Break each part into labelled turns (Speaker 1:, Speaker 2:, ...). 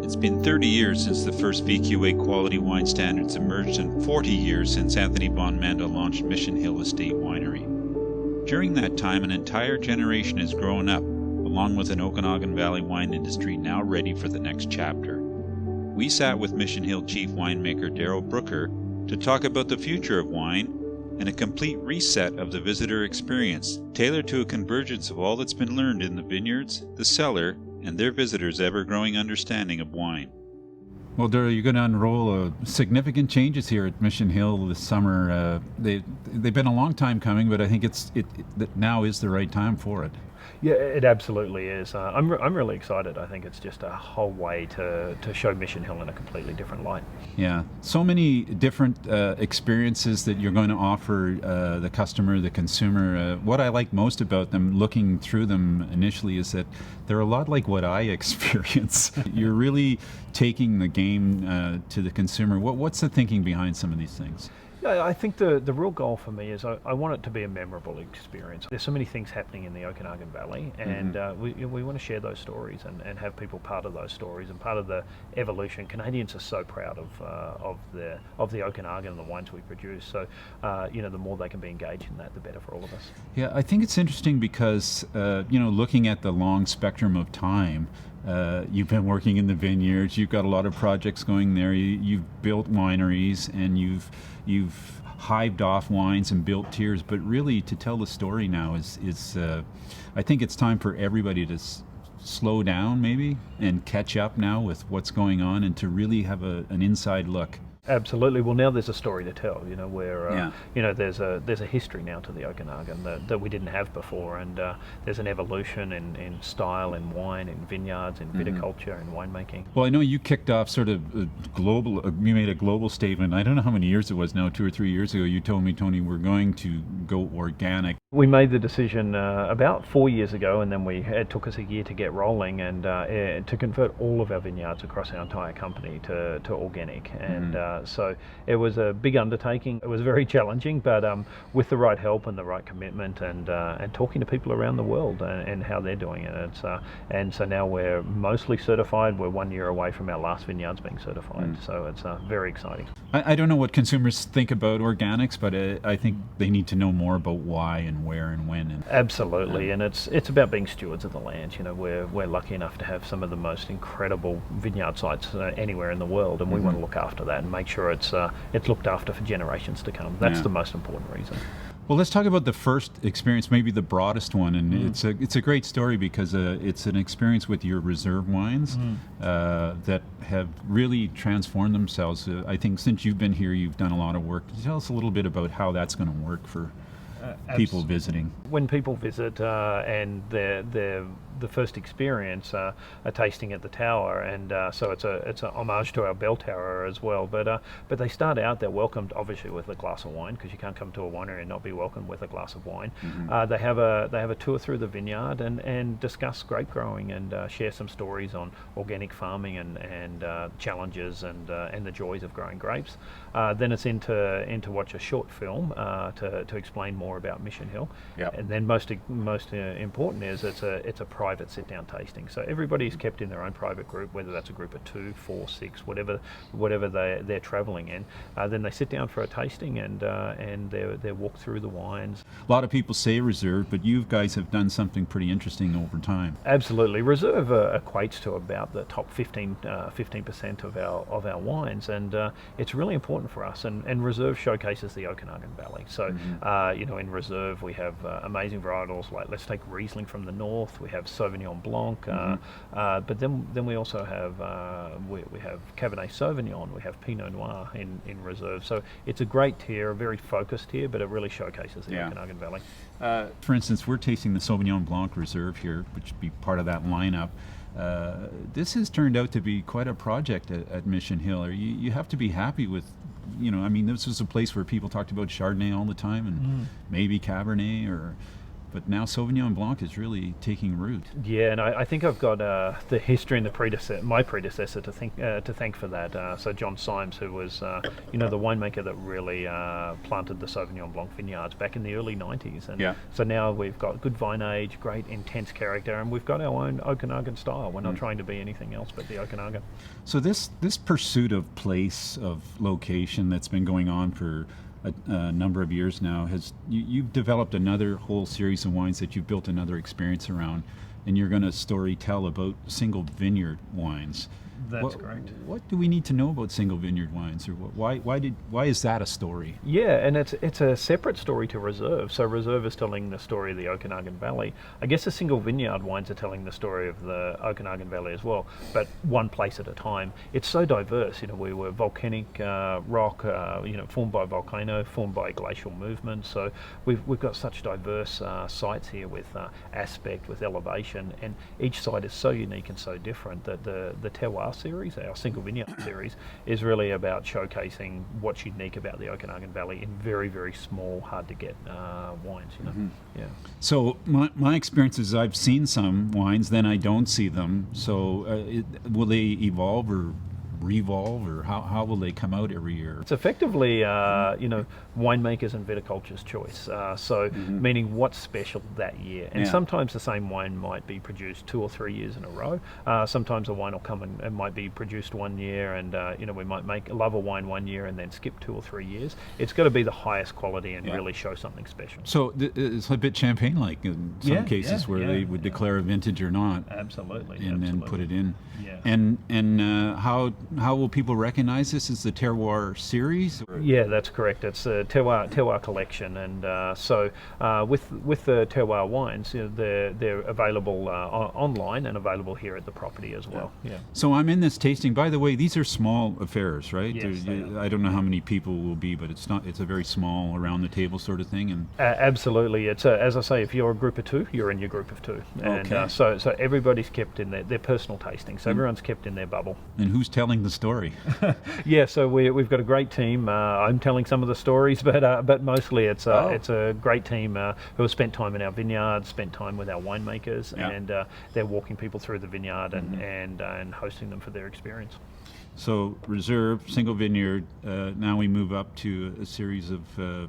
Speaker 1: It's been 30 years since the first VQA quality wine standards emerged and 40 years since Anthony von Mandl launched Mission Hill Estate Winery. During that time, an entire generation has grown up, along with an Okanagan Valley wine industry now ready for the next chapter. We sat with Mission Hill chief winemaker Darryl Brooker to talk about the future of wine and a complete reset of the visitor experience, tailored to a convergence of all that's been learned in the vineyards, the cellar, and their visitors' ever-growing understanding of wine.
Speaker 2: Well, Darryl, you're going to unroll significant changes here at Mission Hill this summer. They've been a long time coming, but I think that now is the right time for it.
Speaker 3: Yeah, it absolutely is. I'm really excited. I think it's just a whole way to show Mission Hill in a completely different light.
Speaker 2: Yeah, so many different experiences that you're going to offer the customer, the consumer. What I like most about them, looking through them initially, is that they're a lot like what I experience. You're really taking the game to the consumer. What's the thinking behind some of these things?
Speaker 3: Yeah, I think the real goal for me is I want it to be a memorable experience. There's so many things happening in the Okanagan Valley, and we want to share those stories and have people part of those stories and part of the evolution. Canadians are so proud of the Okanagan and the wines we produce. So, the more they can be engaged in that, the better for all of us.
Speaker 2: Yeah, I think it's interesting because looking at the long spectrum of time. You've been working in the vineyards. You've got a lot of projects going there. You've built wineries and you've hived off wines and built tiers. But really, to tell the story now is I think it's time for everybody to slow down maybe and catch up now with what's going on and to really have an inside look.
Speaker 3: Absolutely. Well, now there's a story to tell, where there's a history now to the Okanagan that we didn't have before, and there's an evolution in style, in wine, in vineyards, in viticulture, in winemaking.
Speaker 2: Well, I know you kicked off sort of global. You made a global statement. I don't know how many years it was now, 2 or 3 years ago. You told me, Tony, we're going to go organic.
Speaker 3: We made the decision about 4 years ago, and then it took us a year to get rolling and to convert all of our vineyards across our entire company to organic. And so it was a big undertaking. It was very challenging, but with the right help and the right commitment and talking to people around the world and how they're doing it. And so now we're mostly certified. We're 1 year away from our last vineyards being certified. So it's very exciting.
Speaker 2: I don't know what consumers think about organics, but I think they need to know more about why and where and when.
Speaker 3: Absolutely, and it's about being stewards of the land. We're lucky enough to have some of the most incredible vineyard sites anywhere in the world, and we want to look after that and make sure it's looked after for generations to come. That's the most important reason.
Speaker 2: Well, let's talk about the first experience, maybe the broadest one, and it's a great story because it's an experience with your reserve wines that have really transformed themselves. I think since you've been here, you've done a lot of work. Tell us a little bit about how that's going to work for people visiting.
Speaker 3: When people visit and the first experience a tasting at the tower, and so it's a homage to our bell tower as well. But they start out, they're welcomed obviously with a glass of wine, because you can't come to a winery and not be welcomed with a glass of wine. They have a tour through the vineyard and discuss grape growing and share some stories on organic farming and challenges and the joys of growing grapes. Then it's into watch a short film to explain more about Mission Hill. Yep. And then most important is it's a private sit-down tasting. So everybody's kept in their own private group, whether that's a group of 2, 4, 6, whatever they're traveling in. Then they sit down for a tasting and they walk through the wines. A lot of people say reserve, but you guys have done something pretty interesting over time. Absolutely. Reserve equates to about the top 15% of our wines, and it's really important for us. And reserve showcases the Okanagan Valley. So in reserve we have amazing varietals like, let's take Riesling from the north. We have Sauvignon Blanc, but then we also have we have Cabernet Sauvignon. We have Pinot Noir in reserve. So it's a great tier, a very focused tier, but it really showcases the Okanagan Valley.
Speaker 2: For instance, we're tasting the Sauvignon Blanc Reserve here, which would be part of that lineup. This has turned out to be quite a project at Mission Hill. You have to be happy with, this was a place where people talked about Chardonnay all the time and maybe Cabernet, or but now Sauvignon Blanc is really taking root.
Speaker 3: Yeah, and I think I've got the history and my predecessor to thank for that. So John Symes, who was the winemaker that really planted the Sauvignon Blanc vineyards back in the early 90s. And so now we've got good vine age, great intense character, and we've got our own Okanagan style. We're not trying to be anything else but the Okanagan.
Speaker 2: So this pursuit of place, of location that's been going on for a number of years now, you've developed another whole series of wines that you've built another experience around, and you're going to story tell about single vineyard wines.
Speaker 3: That's correct.
Speaker 2: What do we need to know about single vineyard wines, or why is that a story?
Speaker 3: Yeah, and it's a separate story to Reserve. So Reserve is telling the story of the Okanagan Valley. I guess the single vineyard wines are telling the story of the Okanagan Valley as well, but one place at a time. It's so diverse. We were volcanic rock, formed by volcano, formed by glacial movement. So we've got such diverse sites here with aspect, with elevation, and each site is so unique and so different that the Terroir Series, our single vineyard series, is really about showcasing what's unique about the Okanagan Valley in very, very small, hard to get wines. Yeah.
Speaker 2: So my experience is I've seen some wines, then I don't see them. So will they evolve or revolve, or how will they come out every year?
Speaker 3: It's effectively, winemakers and viticulture's choice. Meaning what's special that year. And sometimes the same wine might be produced 2 or 3 years in a row. Sometimes a wine will come and might be produced 1 year, and we might love a wine 1 year and then skip 2 or 3 years. It's got to be the highest quality and really show something special.
Speaker 2: So it's a bit champagne-like in some cases where they would declare a vintage or not.
Speaker 3: Absolutely.
Speaker 2: And then put it in.
Speaker 3: Yeah.
Speaker 2: And how will people recognize this? Is the Terroir Series?
Speaker 3: Yeah, that's correct. It's a Terroir collection, and with the Terroir wines, they're available online and available here at the property as well. Yeah.
Speaker 2: So I'm in this tasting. By the way, these are small affairs, right?
Speaker 3: Yes,
Speaker 2: I don't know how many people will be, but it's a very small, around the table sort of thing. And
Speaker 3: absolutely, it's as I say, if you're a group of two, you're in your group of two, and so everybody's kept in their personal tasting. So everyone's kept in their bubble.
Speaker 2: And who's telling the story?
Speaker 3: Yeah, so we've got a great team. I'm telling some of the stories, but mostly it's a great team who have spent time in our vineyards, spent time with our winemakers, and they're walking people through the vineyard and hosting them for their experience.
Speaker 2: So Reserve, single vineyard. Now we move up to a series of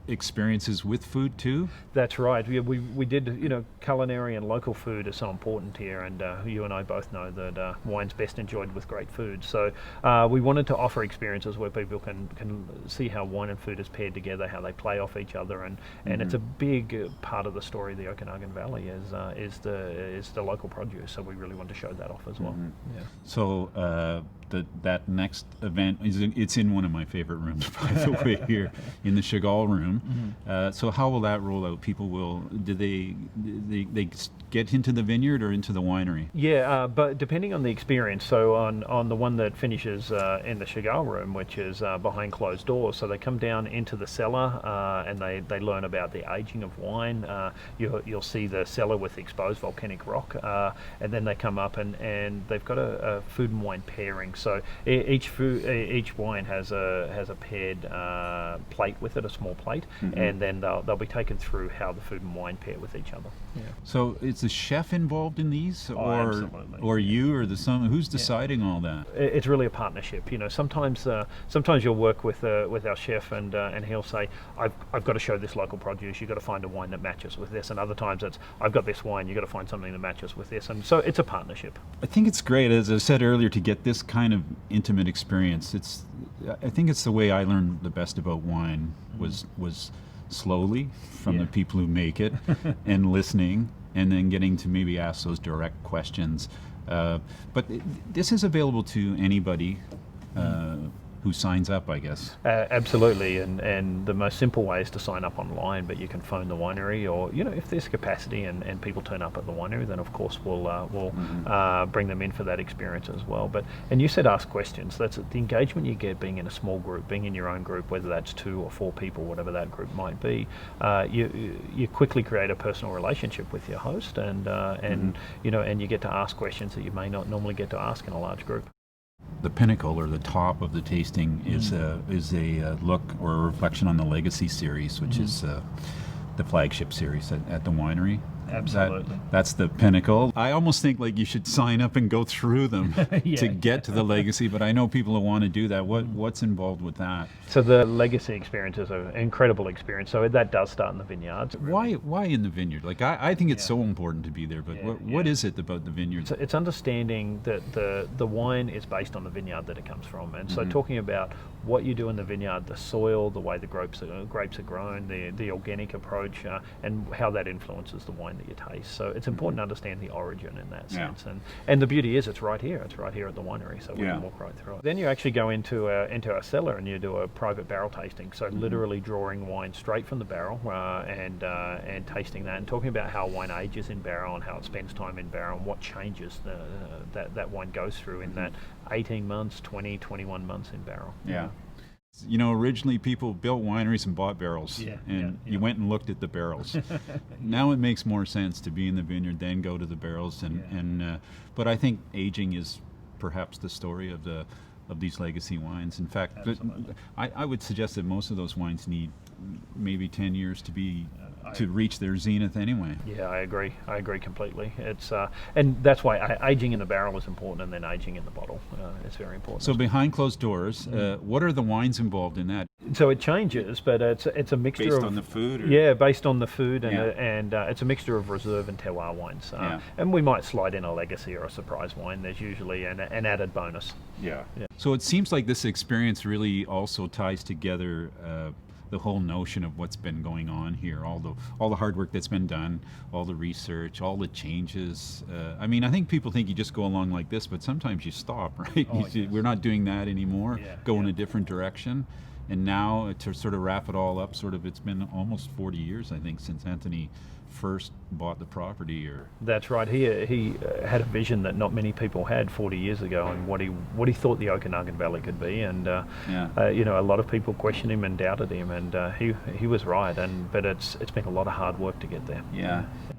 Speaker 2: experiences with food too.
Speaker 3: That's right. We did, culinary and local food is so important here, and you and I both know that wine's best enjoyed with great food. So we wanted to offer experiences where people can see how wine and food is paired together, how they play off each other, and it's a big part of the story of the Okanagan Valley is the local produce. So we really want to show that off as well. Yeah.
Speaker 2: So that next event it's in one of my favorite rooms, by the way, here in the Chagall room. So how will that roll out? People do they get into the vineyard or into the winery?
Speaker 3: Yeah, but depending on the experience. So on the one that finishes in the Chagall room, which is behind closed doors, so they come down into the cellar and they learn about the aging of wine. You'll see the cellar with exposed volcanic rock, and then they come up and they've got a food and wine pairing. So each wine has a paired plate with it, a small plate, and then they'll be taken through how the food and wine pair with each other. Yeah.
Speaker 2: So is the chef involved in these, or you, or who's deciding all that?
Speaker 3: It's really a partnership. Sometimes you'll work with our chef, and he'll say, I've got to show this local produce. You've got to find a wine that matches with this. And other times it's, I've got this wine. You've got to find something that matches with this. And so it's a partnership.
Speaker 2: I think it's great, as I said earlier, to get this kind of intimate experience. I think it's the way I learned the best about wine was slowly from the people who make it and listening, and then getting to maybe ask those direct questions. But this is available to anybody who signs up, I guess.
Speaker 3: Absolutely, and the most simple way is to sign up online, but you can phone the winery, or if there's capacity and people turn up at the winery, then of course we'll bring them in for that experience as well. And you said ask questions. That's the engagement you get being in a small group, being in your own group, whether that's 2 or 4 people, whatever that group might be. You quickly create a personal relationship with your host, and you get to ask questions that you may not normally get to ask in a large group.
Speaker 2: The pinnacle, or the top of the tasting, is a look or a reflection on the Legacy Series, which is the flagship series at the winery.
Speaker 3: Absolutely.
Speaker 2: That's the pinnacle. I almost think like you should sign up and go through them to get to the legacy, but I know people who want to do that. What's involved with that?
Speaker 3: So the legacy experience is an incredible experience. So that does start in the vineyards.
Speaker 2: Why in the vineyard? Like I think it's so important to be there, but what is it about the vineyard?
Speaker 3: So it's understanding that the wine is based on the vineyard that it comes from, and so talking about what you do in the vineyard, the soil, the way the grapes are grown, the organic approach, and how that influences the wine that you taste. So it's important to understand the origin in that sense. And the beauty is it's right here at the winery, so we can walk right through it. Then you actually go into our cellar and you do a private barrel tasting, so literally drawing wine straight from the barrel and tasting that, and talking about how wine ages in barrel and how it spends time in barrel and what changes that wine goes through in that 18 months, 20, 21 months in barrel.
Speaker 2: Yeah. You know, originally people built wineries and bought barrels, you went and looked at the barrels. Now it makes more sense to be in the vineyard than go to the barrels, but I think aging is perhaps the story of these legacy wines. In fact, I would suggest that most of those wines need maybe 10 years to reach their zenith anyway. Yeah, I agree completely. It's and that's why aging in the barrel is important, and then aging in the bottle is very important. So behind closed doors, what are the wines involved in that? So it changes, but it's a mixture based on the food. Based on the food, and it's a mixture of reserve and terroir wines. And we might slide in a legacy or a surprise wine. There's usually an added bonus. So it seems like this experience really also ties together the whole notion of what's been going on here, all the hard work that's been done, all the research, all the changes. I mean, I think people think you just go along like this, but sometimes you stop, right? We're not doing that anymore. Go in a different direction. And now, to sort of wrap it all up, it's been almost 40 years, I think, since Anthony first bought the property. That's right. He had a vision that not many people had 40 years ago, and what he thought the Okanagan Valley could be. And a lot of people questioned him and doubted him, and he was right. But it's been a lot of hard work to get there.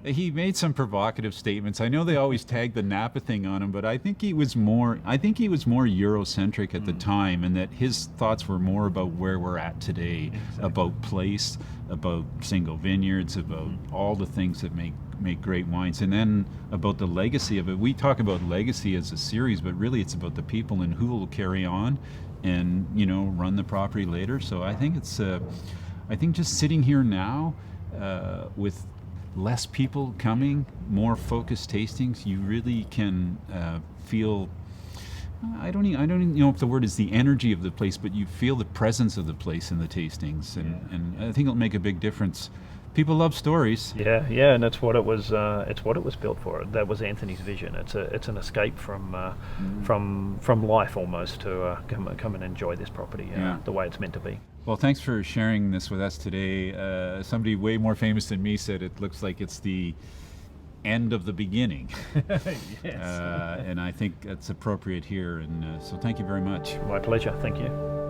Speaker 2: He made some provocative statements. I know they always tag the Napa thing on him, but I think he was more Eurocentric at the time, and that his thoughts were more about where we're at today, about place, about single vineyards, about all the things that make great wines, and then about the legacy of it. We talk about legacy as a series, but really it's about the people and who will carry on and run the property later. So I think I think just sitting here now with less people coming, more focused tastings, you really can feel, I don't even know if the word is the energy of the place, but you feel the presence of the place in the tastings, and I think it'll make a big difference. People love stories. And that's what it was. It's what it was built for. That was Anthony's vision. It's an escape from life almost to come and enjoy this property the way it's meant to be. Well, thanks for sharing this with us today. Somebody way more famous than me said it looks like it's the end of the beginning. And I think that's appropriate here. And so thank you very much. My pleasure. Thank you.